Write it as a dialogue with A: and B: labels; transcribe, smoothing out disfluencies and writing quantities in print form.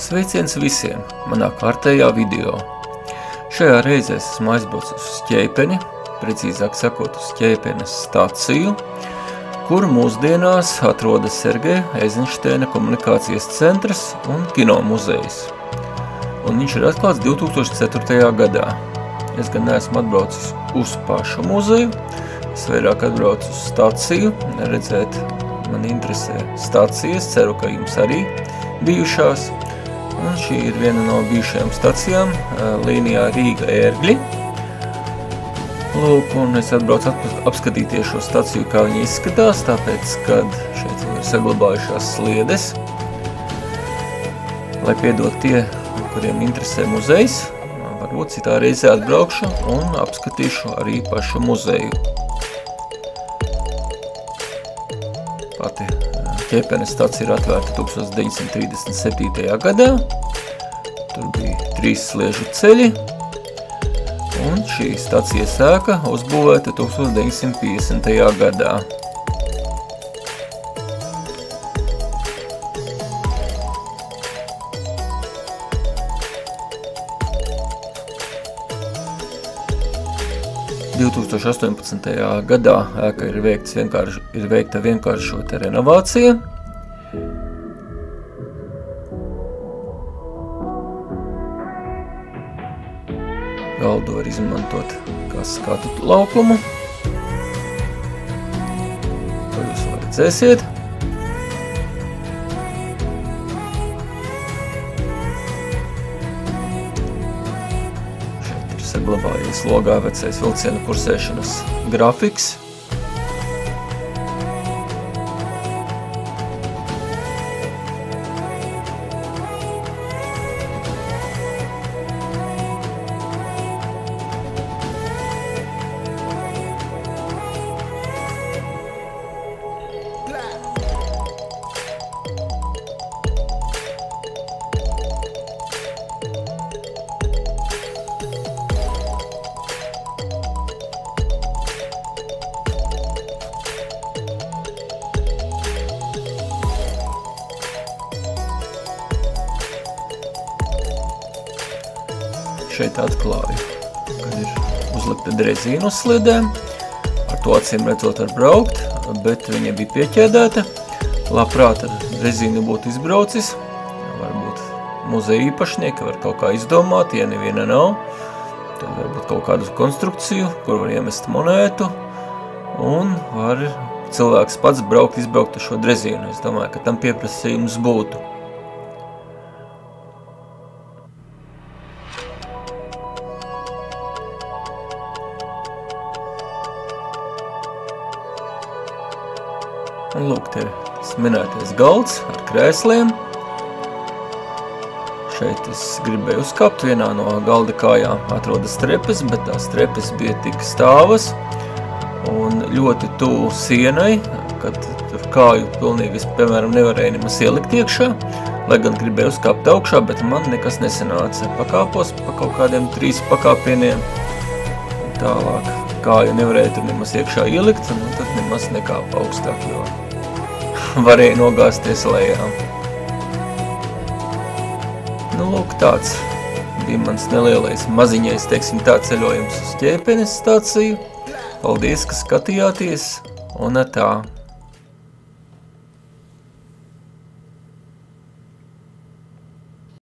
A: Sveiciens visiem manā kārtējā video. Šajā reizē esmu aizbraucis uz Ķeipeni, precīzāk sakot uz Ķeipenes staciju, kur mūsdienās atrodas Sergeja Eizenšteina komunikācijas centrs un kino muzejs. Un viņš ir atklāts 2004. gadā. Es gan neesmu atbraucis uz pašu muzeju, es vairāk atbraucu uz staciju, redzēt, man interesē stacijas, ceru, ka jums arī bijušās. Un šī ir viena no bijušajām stacijām līnijā Rīga-Ērgļi. Lūk, un es atbraucu apskatīties šo staciju, kā viņi izskatās, tāpēc, kad šeit ir saglabājušās sliedes. Lai piedod tie, kuriem interesē muzejs, varbūt citā reizē atbraukšu un apskatīšu arī pašu muzeju. Pati Ķeipenes stacija ir atvērta 1937. gadā. Tur bija 3 sliežu ceļi, un šī stacijas ēka uzbūvēta 1950. gadā. – 2018. gadā ēka ir veikta vienkāršota renovācija. Galdu var izmantot kā skatu laukumu. To jūs redzēsiet. Saglabājies logā vecais vilcienu kursēšanas grafiks. Šeit atklāju, kad ir uzlikta drezīna uz sliedēm. Ar to acīm redzot var braukt, bet viņa bija pieķēdēta. Labprāt ar drezīnu būtu izbraucis. Varbūt muzeja īpašnieki var kaut kā izdomāt, ja neviena nav. Tad varbūt kaut kādu konstrukciju, kur var iemest monētu. Un var cilvēks pats izbraukt ar šo drezīnu. Es domāju, ka tam pieprasījums būtu. Un lūk, te ir minētais galds ar krēsliem. Šeit es gribēju uzkāpt, vienā no galda kājām atrodas trepes, bet tās trepes bija tik stāvas un ļoti tuvu sienai, kad tur kāju pilnīgi, piemēram, nevarēja nemaz ielikt iekšā, lai gan gribēju uzkāpt augšā, bet man nekas nesanāca. Pakāpos pa kaut kādiem 3 pakāpieniem, un tālāk kāju nevarēja tur nemaz iekšā ielikt, un tad nemaz nekāpa augstāk, jo varēja nogāzties lejā. Nu, lūk, tāds bija mans nelielais maziņais, teiksim tā, ceļojums uz Ķeipenes staciju. Paldies, ka skatījāties, un tā.